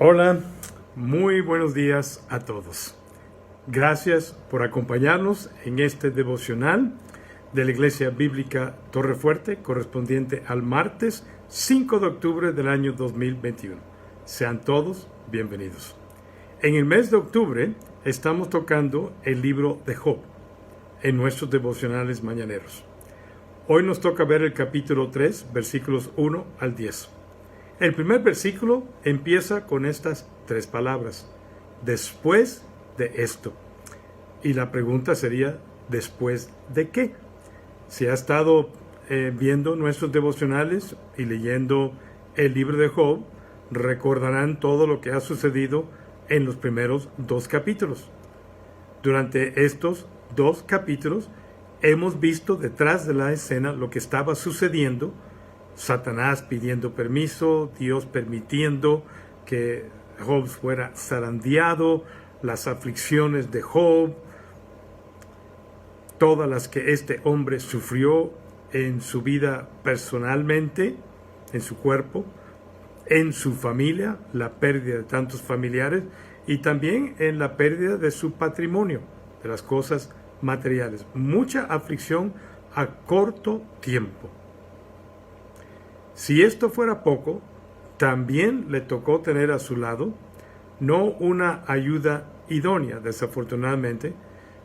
Hola, muy buenos días a todos. Gracias por acompañarnos en este devocional de la Iglesia Bíblica Torrefuerte, correspondiente al martes 5 de octubre del año 2021. Sean todos bienvenidos. En el mes de octubre estamos tocando el libro de Job en nuestros devocionales mañaneros. Hoy nos toca ver el capítulo 3, versículos 1 al 10. El primer versículo empieza con estas tres palabras: después de esto. Y la pregunta sería, ¿después de qué? Si ha estado viendo nuestros devocionales y leyendo el libro de Job, recordarán todo lo que ha sucedido en los primeros dos capítulos. Durante estos dos capítulos hemos visto detrás de la escena lo que estaba sucediendo: Satanás pidiendo permiso, Dios permitiendo que Job fuera zarandeado, las aflicciones de Job, todas las que este hombre sufrió en su vida personalmente, en su cuerpo, en su familia, la pérdida de tantos familiares y también en la pérdida de su patrimonio, de las cosas materiales. Mucha aflicción a corto tiempo. Si esto fuera poco, también le tocó tener a su lado no una ayuda idónea, desafortunadamente,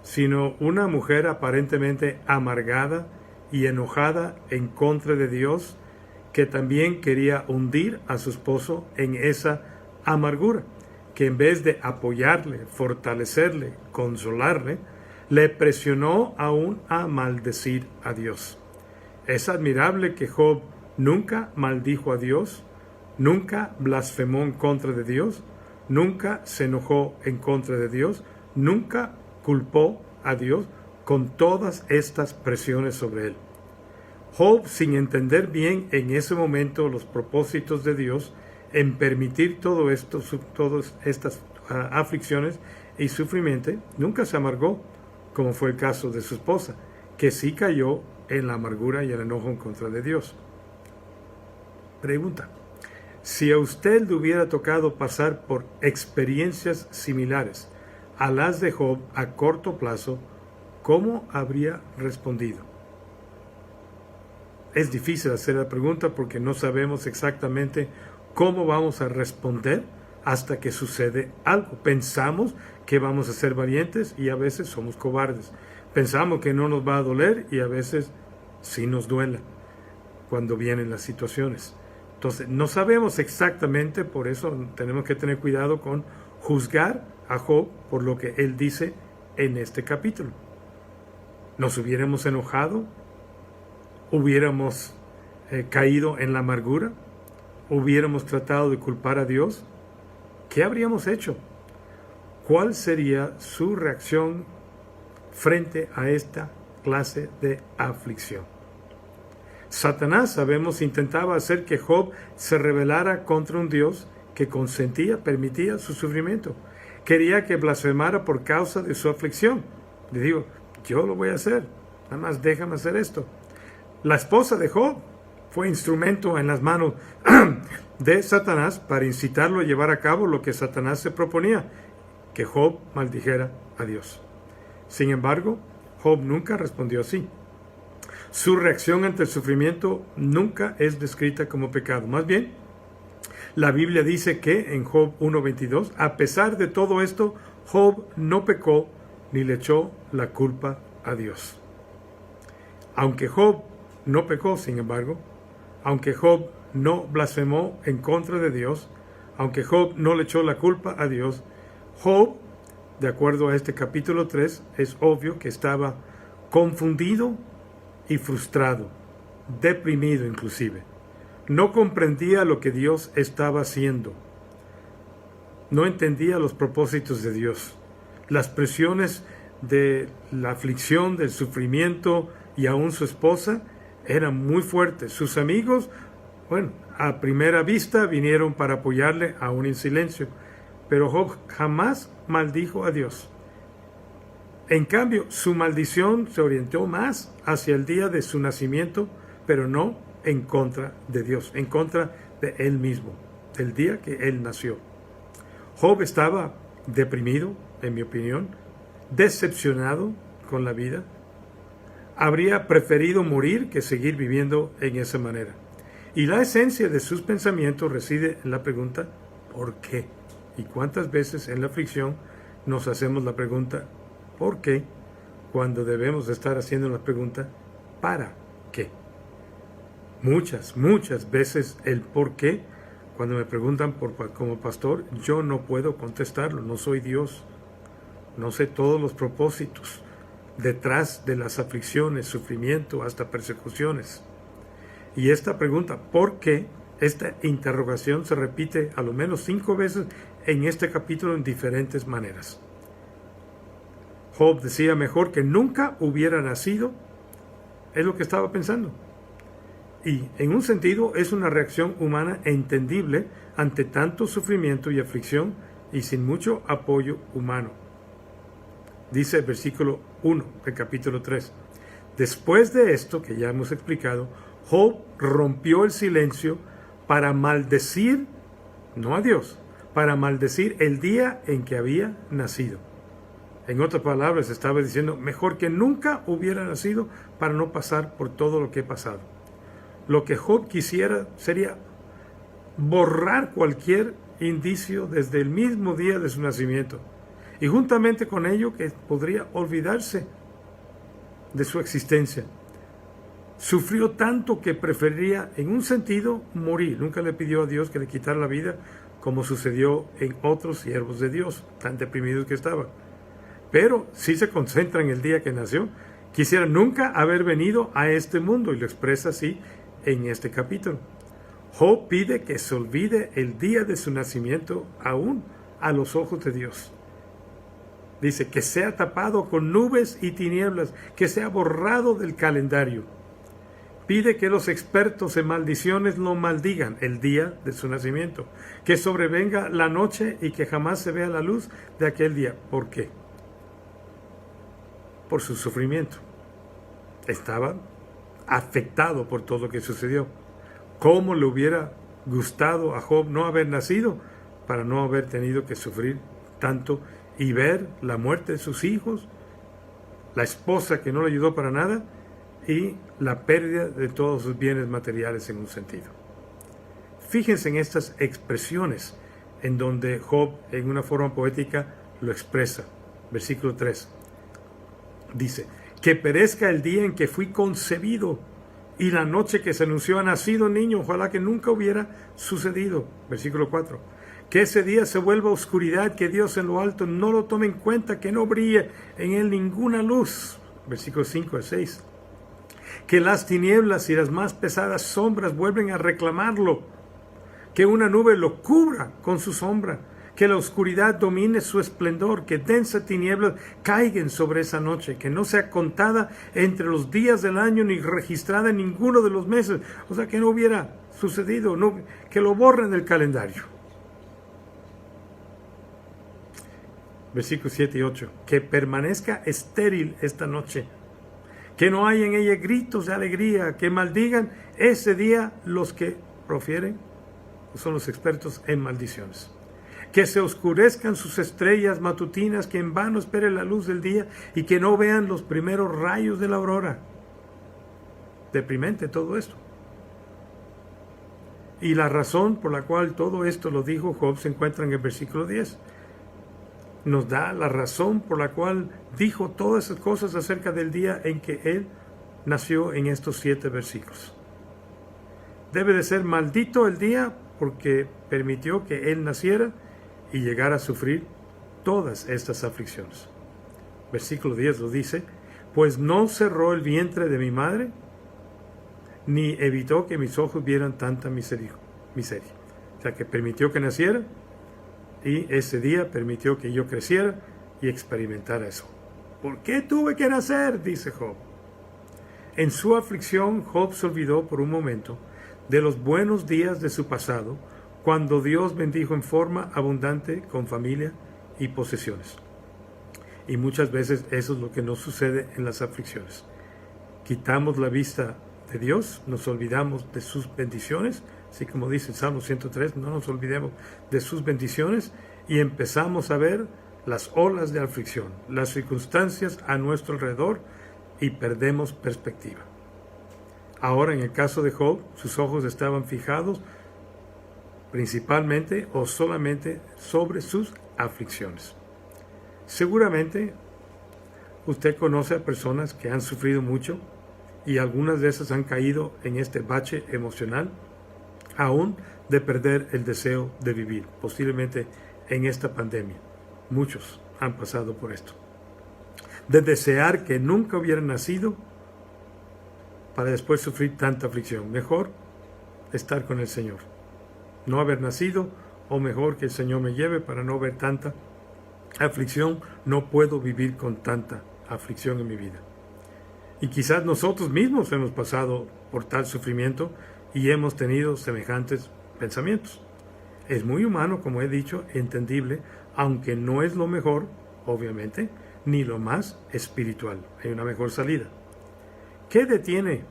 sino una mujer aparentemente amargada y enojada en contra de Dios, que también quería hundir a su esposo en esa amargura, que en vez de apoyarle, fortalecerle, consolarle, le presionó aún a maldecir a Dios. Es admirable que Job nunca maldijo a Dios, nunca blasfemó en contra de Dios, nunca se enojó en contra de Dios, nunca culpó a Dios con todas estas presiones sobre él. Job, sin entender bien en ese momento los propósitos de Dios en permitir todo esto, todas estas aflicciones y sufrimiento, nunca se amargó, como fue el caso de su esposa, que sí cayó en la amargura y el enojo en contra de Dios. Pregunta: si a usted le hubiera tocado pasar por experiencias similares a las de Job a corto plazo, ¿cómo habría respondido? Es difícil hacer la pregunta porque no sabemos exactamente cómo vamos a responder hasta que sucede algo. Pensamos que vamos a ser valientes y a veces somos cobardes. Pensamos que no nos va a doler y a veces sí nos duele cuando vienen las situaciones. Entonces, no sabemos exactamente, por eso tenemos que tener cuidado con juzgar a Job por lo que él dice en este capítulo. ¿Nos hubiéramos enojado? ¿Hubiéramos caído en la amargura? ¿Hubiéramos tratado de culpar a Dios? ¿Qué habríamos hecho? ¿Cuál sería su reacción frente a esta clase de aflicción? Satanás, sabemos, intentaba hacer que Job se rebelara contra un Dios que consentía, permitía su sufrimiento. Quería que blasfemara por causa de su aflicción. Le digo, yo lo voy a hacer, nada más déjame hacer esto. La esposa de Job fue instrumento en las manos de Satanás para incitarlo a llevar a cabo lo que Satanás se proponía, que Job maldijera a Dios. Sin embargo, Job nunca respondió así. Su reacción ante el sufrimiento nunca es descrita como pecado. Más bien, la Biblia dice que en Job 1:22, a pesar de todo esto, Job no pecó ni le echó la culpa a Dios. Aunque Job no pecó, sin embargo, aunque Job no blasfemó en contra de Dios, aunque Job no le echó la culpa a Dios, Job, de acuerdo a este capítulo 3, es obvio que estaba confundido y frustrado, deprimido inclusive. No comprendía lo que Dios estaba haciendo. No entendía los propósitos de Dios. Las presiones de la aflicción, del sufrimiento y aún su esposa eran muy fuertes. Sus amigos, bueno, a primera vista vinieron para apoyarle aún en silencio, pero Job jamás maldijo a Dios. En cambio, su maldición se orientó más hacia el día de su nacimiento, pero no en contra de Dios, en contra de él mismo, del día que él nació. Job estaba deprimido, en mi opinión, decepcionado con la vida. Habría preferido morir que seguir viviendo en esa manera. Y la esencia de sus pensamientos reside en la pregunta ¿por qué? ¿Y cuántas veces en la aflicción nos hacemos la pregunta ¿por qué? Cuando debemos estar haciendo la pregunta ¿para qué? Muchas veces el por qué, cuando me preguntan como pastor, yo no puedo contestarlo, no soy Dios, no sé todos los propósitos detrás de las aflicciones, sufrimiento, hasta persecuciones. Y esta pregunta, ¿por qué? Esta interrogación se repite a lo menos 5 veces en este capítulo en diferentes maneras. Job decía mejor que nunca hubiera nacido, es lo que estaba pensando. Y en un sentido es una reacción humana entendible ante tanto sufrimiento y aflicción y sin mucho apoyo humano. Dice el versículo 1 del capítulo 3. Después de esto, que ya hemos explicado, Job rompió el silencio para maldecir, no a Dios, para maldecir el día en que había nacido. En otras palabras, estaba diciendo, mejor que nunca hubiera nacido para no pasar por todo lo que he pasado. Lo que Job quisiera sería borrar cualquier indicio desde el mismo día de su nacimiento. Y juntamente con ello que podría olvidarse de su existencia. Sufrió tanto que preferiría, en un sentido, morir. Nunca le pidió a Dios que le quitara la vida, como sucedió en otros siervos de Dios, tan deprimidos que estaban. Pero sí se concentra en el día que nació. Quisiera nunca haber venido a este mundo, y lo expresa así en este capítulo. Job pide que se olvide el día de su nacimiento aún a los ojos de Dios. Dice que sea tapado con nubes y tinieblas, que sea borrado del calendario. Pide que los expertos en maldiciones lo maldigan el día de su nacimiento, que sobrevenga la noche y que jamás se vea la luz de aquel día. ¿Por qué? Por su sufrimiento. Estaba afectado por todo lo que sucedió. ¿Cómo le hubiera gustado a Job no haber nacido para no haber tenido que sufrir tanto y ver la muerte de sus hijos, la esposa que no le ayudó para nada y la pérdida de todos sus bienes materiales en un sentido? Fíjense en estas expresiones en donde Job en una forma poética lo expresa. Versículo 3 dice, que perezca el día en que fui concebido y la noche que se anunció ha nacido niño, ojalá que nunca hubiera sucedido. Versículo 4, que ese día se vuelva oscuridad, que Dios en lo alto no lo tome en cuenta, que no brille en él ninguna luz. Versículo 5 al 6, que las tinieblas y las más pesadas sombras vuelven a reclamarlo, que una nube lo cubra con su sombra, que la oscuridad domine su esplendor, que densas tinieblas caigan sobre esa noche, que no sea contada entre los días del año ni registrada en ninguno de los meses, o sea, que no hubiera sucedido, no, que lo borren del calendario. Versículos 7 y 8, que permanezca estéril esta noche, que no haya en ella gritos de alegría, que maldigan ese día los que profieren, son los expertos en maldiciones. Que se oscurezcan sus estrellas matutinas, que en vano espere la luz del día y que no vean los primeros rayos de la aurora. Deprimente todo esto. Y la razón por la cual todo esto lo dijo Job se encuentra en el versículo 10. Nos da la razón por la cual dijo todas esas cosas acerca del día en que él nació en estos 7 versículos. Debe de ser maldito el día porque permitió que él naciera y llegar a sufrir todas estas aflicciones. Versículo 10 lo dice, pues no cerró el vientre de mi madre, ni evitó que mis ojos vieran tanta miseria. O sea, que permitió que naciera, y ese día permitió que yo creciera y experimentara eso. ¿Por qué tuve que nacer?, dice Job. En su aflicción, Job se olvidó por un momento de los buenos días de su pasado, cuando Dios bendijo en forma abundante con familia y posesiones. Y muchas veces eso es lo que nos sucede en las aflicciones. Quitamos la vista de Dios, nos olvidamos de sus bendiciones, así como dice el Salmo 103, no nos olvidemos de sus bendiciones, y empezamos a ver las olas de aflicción, las circunstancias a nuestro alrededor y perdemos perspectiva. Ahora, en el caso de Job, sus ojos estaban fijados principalmente o solamente sobre sus aflicciones. Seguramente usted conoce a personas que han sufrido mucho y algunas de esas han caído en este bache emocional, aún de perder el deseo de vivir, posiblemente en esta pandemia. Muchos han pasado por esto. De desear que nunca hubieran nacido para después sufrir tanta aflicción. Mejor estar con el Señor. No haber nacido, o mejor que el Señor me lleve para no ver tanta aflicción. No puedo vivir con tanta aflicción en mi vida. Y quizás nosotros mismos hemos pasado por tal sufrimiento y hemos tenido semejantes pensamientos. Es muy humano, como he dicho, entendible, aunque no es lo mejor, obviamente, ni lo más espiritual. Hay una mejor salida. ¿Qué detiene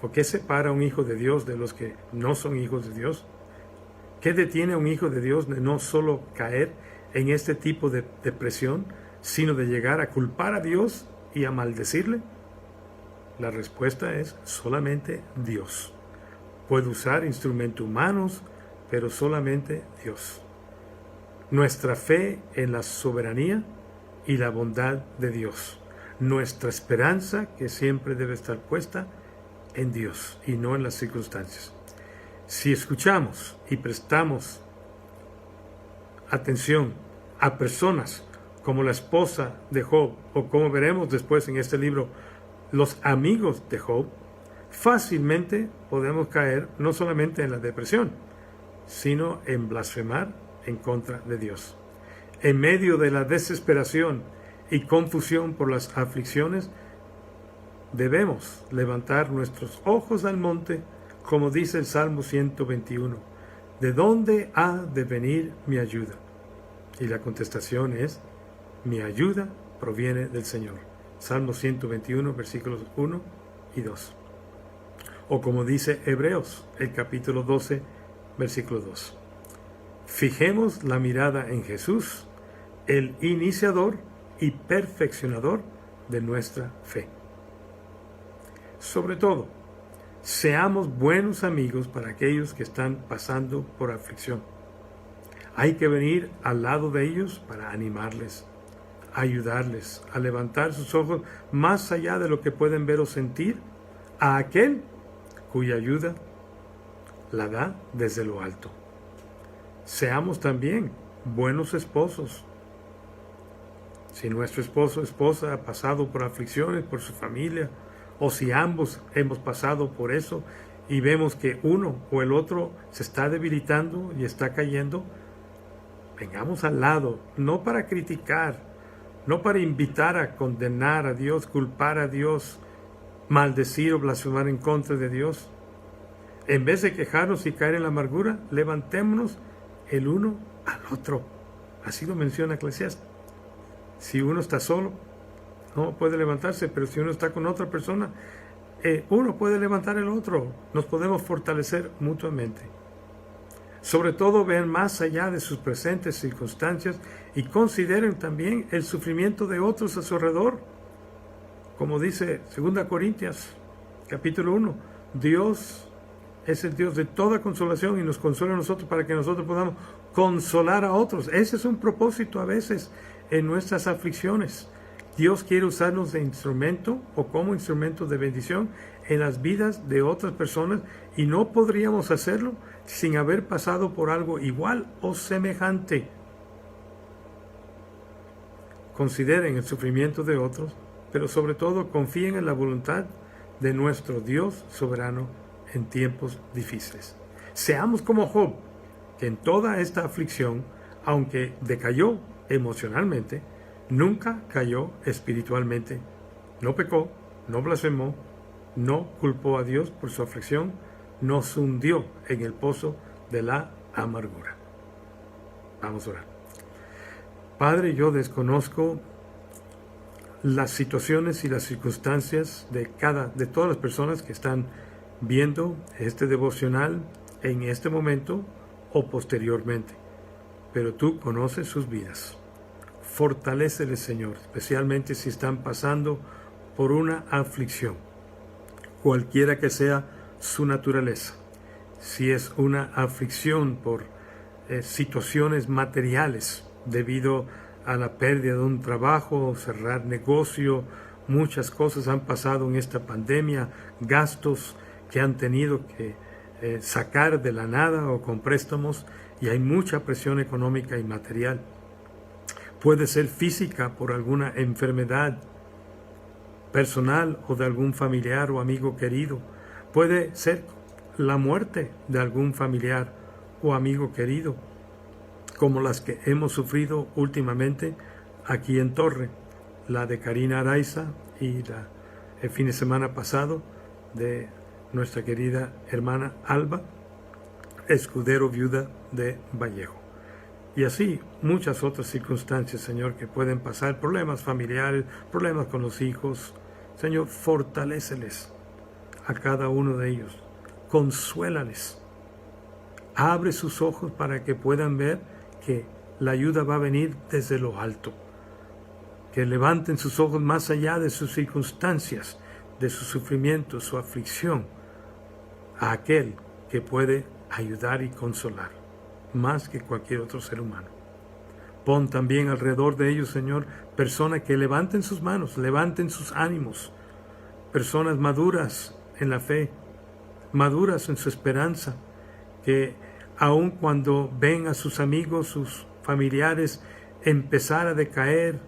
o qué separa a un hijo de Dios de los que no son hijos de Dios? ¿Qué detiene a un hijo de Dios de no solo caer en este tipo de depresión, sino de llegar a culpar a Dios y a maldecirle? La respuesta es solamente Dios. Puede usar instrumentos humanos, pero solamente Dios. Nuestra fe en la soberanía y la bondad de Dios. Nuestra esperanza, que siempre debe estar puesta en Dios y no en las circunstancias. Si escuchamos y prestamos atención a personas como la esposa de Job, o como veremos después en este libro, los amigos de Job, fácilmente podemos caer no solamente en la depresión, sino en blasfemar en contra de Dios. En medio de la desesperación y confusión por las aflicciones, debemos levantar nuestros ojos al monte, como dice el Salmo 121. ¿De dónde ha de venir mi ayuda? Y la contestación es: mi ayuda proviene del Señor. Salmo 121, versículos 1 y 2. O como dice Hebreos, el capítulo 12, versículo 2. Fijemos la mirada en Jesús, el iniciador y perfeccionador de nuestra fe. Sobre todo, seamos buenos amigos para aquellos que están pasando por aflicción. Hay que venir al lado de ellos para animarles, ayudarles a levantar sus ojos más allá de lo que pueden ver o sentir a aquel cuya ayuda la da desde lo alto. Seamos también buenos esposos. Si nuestro esposo o esposa ha pasado por aflicciones por su familia, o si ambos hemos pasado por eso y vemos que uno o el otro se está debilitando y está cayendo, vengamos al lado, no para criticar, no para invitar a condenar a Dios, culpar a Dios, maldecir o blasfemar en contra de Dios. En vez de quejarnos y caer en la amargura, levantémonos el uno al otro. Así lo menciona Eclesiastés. Si uno está solo, no puede levantarse, pero si uno está con otra persona, uno puede levantar el otro. Nos podemos fortalecer mutuamente. Sobre todo, vean más allá de sus presentes circunstancias y consideren también el sufrimiento de otros a su alrededor. Como dice 2 Corintios, capítulo 1, Dios es el Dios de toda consolación y nos consuela a nosotros para que nosotros podamos consolar a otros. Ese es un propósito a veces en nuestras aflicciones. Dios quiere usarnos de instrumento o como instrumento de bendición en las vidas de otras personas y no podríamos hacerlo sin haber pasado por algo igual o semejante. Consideren el sufrimiento de otros, pero sobre todo confíen en la voluntad de nuestro Dios soberano en tiempos difíciles. Seamos como Job, que en toda esta aflicción, aunque decayó emocionalmente, nunca cayó espiritualmente. No pecó, no blasfemó, no culpó a Dios por su aflicción, no se hundió en el pozo de la amargura. Vamos a orar. Padre, yo desconozco las situaciones y las circunstancias de todas las personas que están viendo este devocional en este momento o posteriormente. pero tú conoces sus vidas. Fortaléceles, Señor, especialmente si están pasando por una aflicción, cualquiera que sea su naturaleza. Si es una aflicción por situaciones materiales debido a la pérdida de un trabajo, cerrar negocio, muchas cosas han pasado en esta pandemia, gastos que han tenido que sacar de la nada o con préstamos, y hay mucha presión económica y material. Puede ser física por alguna enfermedad personal o de algún familiar o amigo querido. Puede ser la muerte de algún familiar o amigo querido, como las que hemos sufrido últimamente aquí en Torre, la de Karina Araiza y el fin de semana pasado de nuestra querida hermana Alba Escudero, viuda de Vallejo. Y así muchas otras circunstancias, Señor, que pueden pasar, problemas familiares, problemas con los hijos. Señor, fortaléceles a cada uno de ellos, consuélales, abre sus ojos para que puedan ver que la ayuda va a venir desde lo alto, que levanten sus ojos más allá de sus circunstancias, de su sufrimiento, su aflicción, a aquel que puede ayudar y consolar, más que cualquier otro ser humano. Pon también alrededor de ellos, Señor, personas que levanten sus manos, levanten sus ánimos, personas maduras en la fe, maduras en su esperanza, que aun cuando ven a sus amigos, sus familiares empezar a decaer,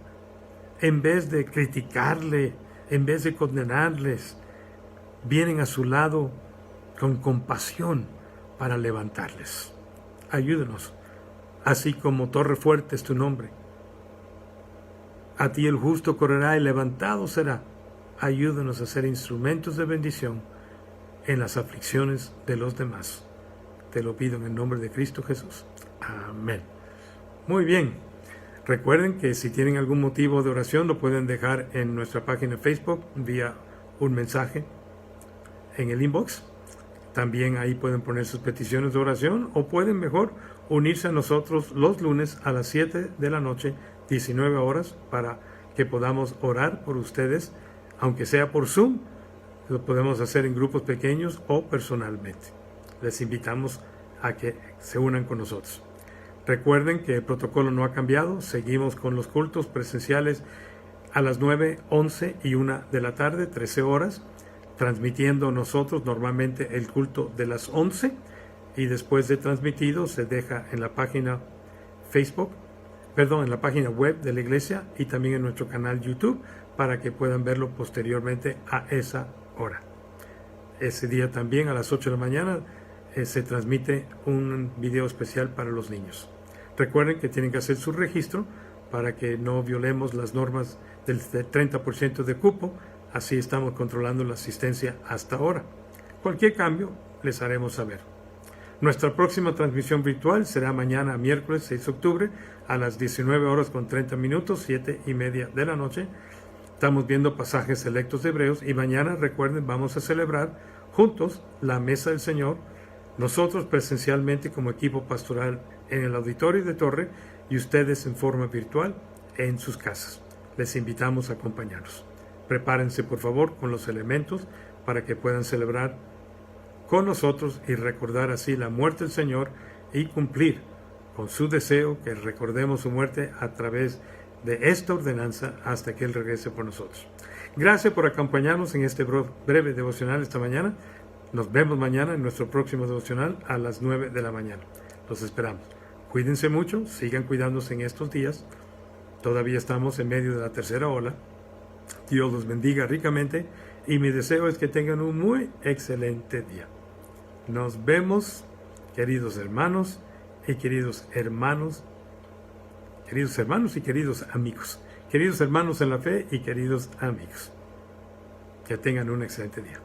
en vez de criticarle, en vez de condenarles, vienen a su lado con compasión para levantarles. Ayúdanos, así como Torre Fuerte es tu nombre. A ti el justo correrá y levantado será. Ayúdanos a ser instrumentos de bendición en las aflicciones de los demás. Te lo pido en el nombre de Cristo Jesús. Amén. Muy bien. Recuerden que si tienen algún motivo de oración lo pueden dejar en nuestra página de Facebook vía un mensaje en el inbox. También ahí pueden poner sus peticiones de oración o pueden mejor unirse a nosotros los lunes a las 7 de la noche, 19 horas, para que podamos orar por ustedes, aunque sea por Zoom. Lo podemos hacer en grupos pequeños o personalmente. Les invitamos a que se unan con nosotros. Recuerden que el protocolo no ha cambiado. Seguimos con los cultos presenciales a las 9, 11 y 1 de la tarde, 13 horas, transmitiendo nosotros normalmente el culto de las 11, y después de transmitido se deja en la página en la página web de la iglesia y también en nuestro canal YouTube para que puedan verlo posteriormente a esa hora. Ese día también a las 8 de la mañana se transmite un video especial para los niños. Recuerden que tienen que hacer su registro para que no violemos las normas del 30% de cupo. Así estamos controlando la asistencia hasta ahora. Cualquier cambio les haremos saber. Nuestra próxima transmisión virtual será mañana, miércoles 6 de octubre, a las 19 horas con 30 minutos, 7:30 de la noche. Estamos viendo pasajes selectos de Hebreos y mañana, recuerden, vamos a celebrar juntos la Mesa del Señor, nosotros presencialmente como equipo pastoral en el auditorio de Torre y ustedes en forma virtual en sus casas. Les invitamos a acompañarnos. Prepárense por favor con los elementos para que puedan celebrar con nosotros y recordar así la muerte del Señor y cumplir con su deseo que recordemos su muerte a través de esta ordenanza hasta que Él regrese por nosotros. Gracias por acompañarnos en este breve devocional esta mañana. Nos vemos mañana en nuestro próximo devocional a las 9 de la mañana. Los esperamos. Cuídense mucho, sigan cuidándose en estos días. Todavía estamos en medio de la tercera ola. Dios los bendiga ricamente y mi deseo es que tengan un muy excelente día. Nos vemos, queridos hermanos y queridos hermanos y queridos amigos. Queridos hermanos en la fe y queridos amigos. Que tengan un excelente día.